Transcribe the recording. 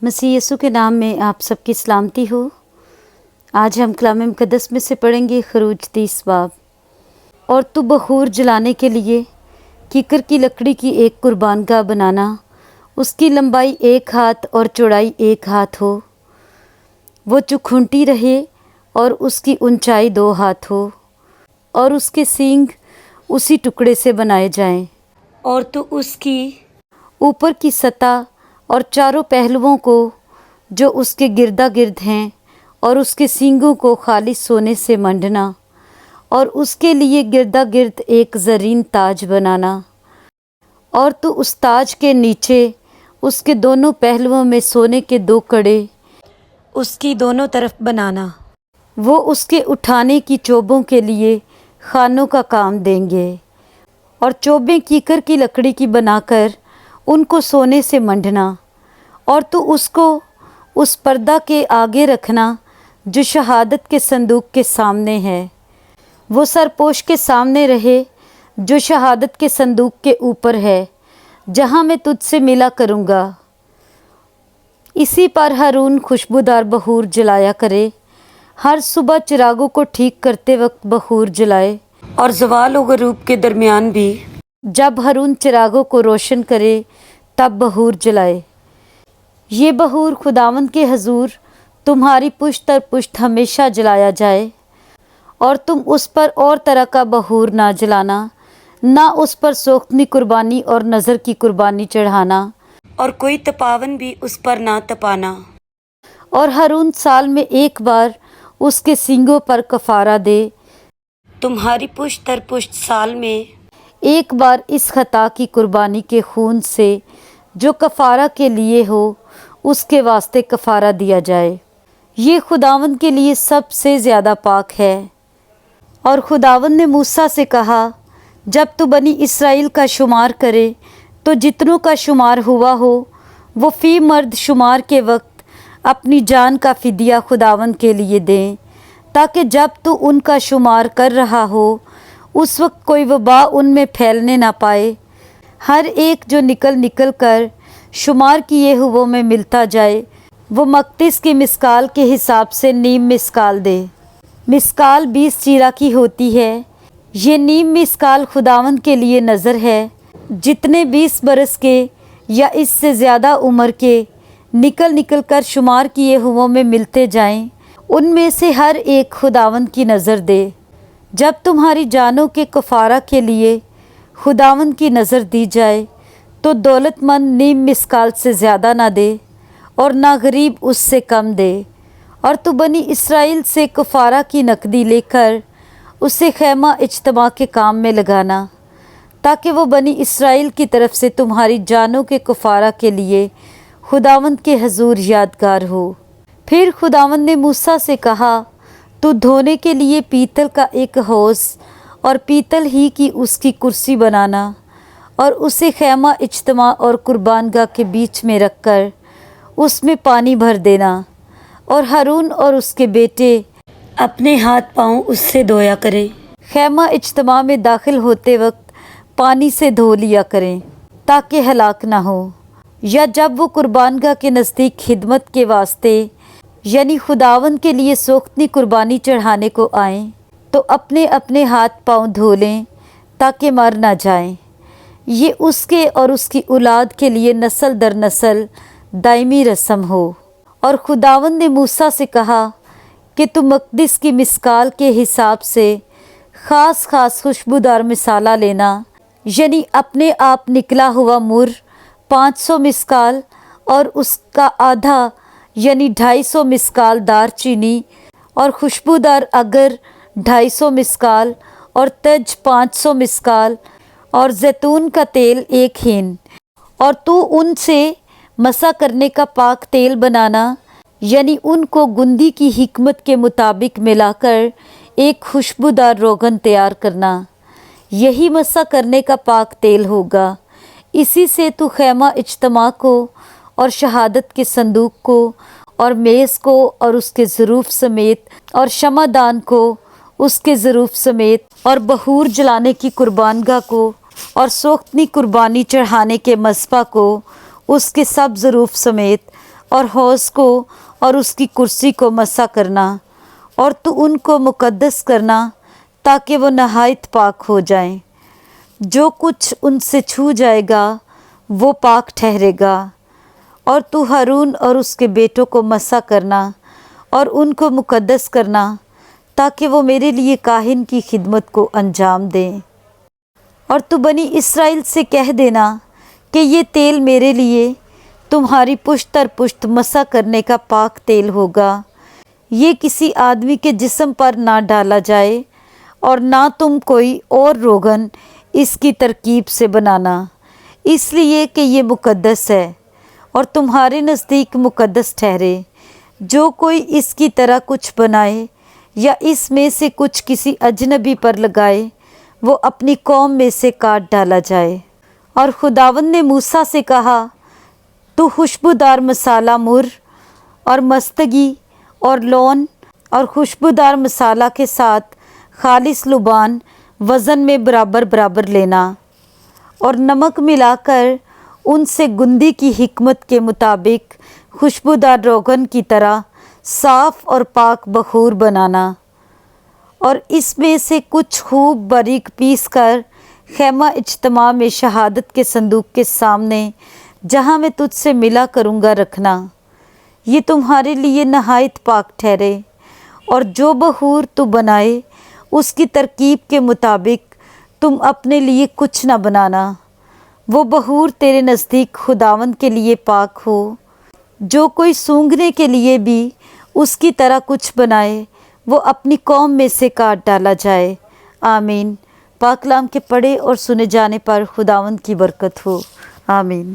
मसीह यीशु के नाम में आप सबकी सलामती हो। आज हम कलाम मुक़द्दस में से पढ़ेंगे खरूज 30 बाब। और तू बखूर जलाने के लिए कीकर की लकड़ी की एक कुर्बानगाह बनाना, उसकी लंबाई 1 हाथ और चौड़ाई 1 हाथ हो, वो चौखुंटी रहे और उसकी ऊंचाई 2 हाथ हो, और उसके सींग उसी टुकड़े से बनाए जाएं। और तू उसकी ऊपर की सतह और चारों पहलुओं को जो उसके गिरदा गिर्द हैं और उसके सींगों को खालिस सोने से मंडना, और उसके लिए गिरदा गिर्द एक ज़रीन ताज बनाना। और तू उस ताज के नीचे उसके दोनों पहलुओं में सोने के 2 कड़े उसकी दोनों तरफ बनाना। वो उसके उठाने की चोबों के लिए खानों का काम देंगे। और चोबें कीकर की लकड़ी की बनाकर उनको सोने से मंडना। और तू उसको उस पर्दा के आगे रखना जो शहादत के संदूक के सामने है। वो सरपोश के सामने रहे जो शहादत के संदूक के ऊपर है, जहाँ मैं तुझसे मिला करूँगा। इसी पर हारून खुशबूदार बखूर जलाया करे। हर सुबह चिरागों को ठीक करते वक्त बखूर जलाए, और ज़वाल व गरूब के दरमियान भी जब हारून चिरागों को रोशन करे तब बखूर जलाए। ये बखूर खुदावंद के हजूर तुम्हारी पुश्त दर पुश्त हमेशा जलाया जाए। और तुम उस पर और तरह का बखूर ना जलाना, ना उस पर सोख्तनी कुर्बानी और नज़र की कुर्बानी चढ़ाना, और कोई तपावन भी उस पर ना तपाना। और हारून साल में 1 बार उसके सींगों पर कफ़ारा दे। तुम्हारी पुश्त दर पुश्त साल में 1 बार इस खता की कुर्बानी के खून से जो कफ़ारा के लिए हो, उसके वास्ते कफ़ारा दिया जाए। ये खुदावंद के लिए सबसे ज़्यादा पाक है। और खुदावंद ने मूसा से कहा, जब तू बनी इसराइल का शुमार करे तो जितनों का शुमार हुआ हो, वो फ़ी मर्द शुमार के वक्त अपनी जान का फ़िदिया खुदावंद के लिए दें, ताकि जब तू उनका शुमार कर रहा हो उस वक्त कोई वबा उनमें फैलने ना पाए। हर एक जो निकल निकल कर शुमार किए हुओं में मिलता जाए, वो मकदिस की मिस्काल के हिसाब से नीम मिस्काल दे। मिस्काल 20 चीरा की होती है। ये नीम मिस्काल खुदावंद के लिए नज़र है। जितने 20 बरस के या इससे ज़्यादा उम्र के निकल निकल कर शुमार किए हुओं में मिलते जाएं, उनमें से हर एक खुदावंद की नज़र दे। जब तुम्हारी जानों के कफ़ारा के लिए खुदावंद की नज़र दी जाए, तो दौलतमंद नीम मिस्काल से ज़्यादा ना दे और ना गरीब उससे कम दे। और तू बनी इसराइल से कफ़ारा की नकदी लेकर उसे खैमा इज्तिमा के काम में लगाना, ताकि वो बनी इसराइल की तरफ से तुम्हारी जानों के कफ़ारा के लिए खुदावंद के हजूर यादगार हो। फिर खुदावंद ने मूसा से कहा, तू धोने के लिए पीतल का एक हौज़ और पीतल ही की उसकी कुर्सी बनाना, और उसे खैमा इज्तिमा और कुर्बानगाह के बीच में रखकर उसमें पानी भर देना। और हारून और उसके बेटे अपने हाथ पाँव उससे धोया करें। खैमा इज्तिमा में दाखिल होते वक्त पानी से धो लिया करें, ताकि हलाक ना हो। या जब वो कुर्बानगाह के नज़दीक खिदमत के वास्ते यानी खुदावंद के लिए सोख्तनी कुर्बानी चढ़ाने को आएँ, तो अपने अपने हाथ पाँव धो लें, ताकि मर ना जाएं। ये उसके और उसकी औलाद के लिए नस्ल दर नस्ल दायमी रस्म हो। और खुदावंद ने मूसा से कहा कि तू मकदिस की मिस्काल के हिसाब से ख़ास ख़ास खुशबूदार मिसाला लेना, यानी अपने आप निकला हुआ मुर 500 मिस्काल, और उसका आधा यानी 250 मिस्काल दार चीनी, और खुशबूदार अगर 250 मिस्काल, और तज 500 मिस्काल, और जैतून का तेल 1 हीन। और तू उनसे मसा करने का पाक तेल बनाना, यानी उनको गुंदी की हिकमत के मुताबिक मिलाकर एक खुशबूदार रोगन तैयार करना। यही मसा करने का पाक तेल होगा। इसी से तू खैमा इज्तिमा को और शहादत के संदूक को और मेज़ को और उसके ज़रूफ समेत, और शमादान को उसके ज़रूफ समेत, और बखूर जलाने की कुर्बानगाह को और सोख्तनी कुर्बानी चढ़ाने के मसबा को उसके सब ज़रूफ समेत, اور حوض کو اور اس کی کرسی کو مسح کرنا، اور تو ان کو مقدس کرنا تاکہ وہ نہایت پاک ہو جائیں۔ جو کچھ ان سے چھو جائے گا وہ پاک ٹھہرے گا۔ اور تو ہارون اور اس کے بیٹوں کو مسح کرنا اور ان کو مقدس کرنا تاکہ وہ میرے لیے کاہن کی خدمت کو انجام دیں۔ اور تو بنی اسرائیل سے کہہ دینا کہ یہ تیل میرے لیے تمہاری پشت در پشت مسح کرنے کا پاک تیل ہوگا۔ یہ کسی آدمی کے جسم پر نہ ڈالا جائے، اور نہ تم کوئی اور روغن اس کی ترکیب سے بنانا، اس لیے کہ یہ مقدس ہے اور تمہارے نزدیک مقدس ٹھہرے۔ جو کوئی اس کی طرح کچھ بنائے یا اس میں سے کچھ کسی اجنبی پر لگائے، وہ اپنی قوم میں سے کاٹ ڈالا جائے۔ اور خداوند نے موسیٰ سے کہا، تو خوشبودار مسالہ مر اور مستگی اور لون اور خوشبودار مسالہ کے ساتھ خالص لبان وزن میں برابر برابر لینا، اور نمک ملا کر ان سے گندی کی حکمت کے مطابق خوشبودار روغن کی طرح صاف اور پاک بخور بنانا، اور اس میں سے کچھ خوب باریک پیس کر خیمہ اجتماع میں شہادت کے صندوق کے سامنے جہاں میں تجھ سے ملا کروں گا رکھنا۔ یہ تمہارے لیے نہایت پاک ٹھہرے۔ اور جو بخور تو بنائے اس کی ترکیب کے مطابق تم اپنے لیے کچھ نہ بنانا، وہ بخور تیرے نزدیک خداوند کے لیے پاک ہو۔ جو کوئی سونگھنے کے لیے بھی اس کی طرح کچھ بنائے، وہ اپنی قوم میں سے کاٹ ڈالا جائے۔ آمین۔ پاک کلام کے پڑھے اور سنے جانے پر خداوند کی برکت ہو۔ آمین۔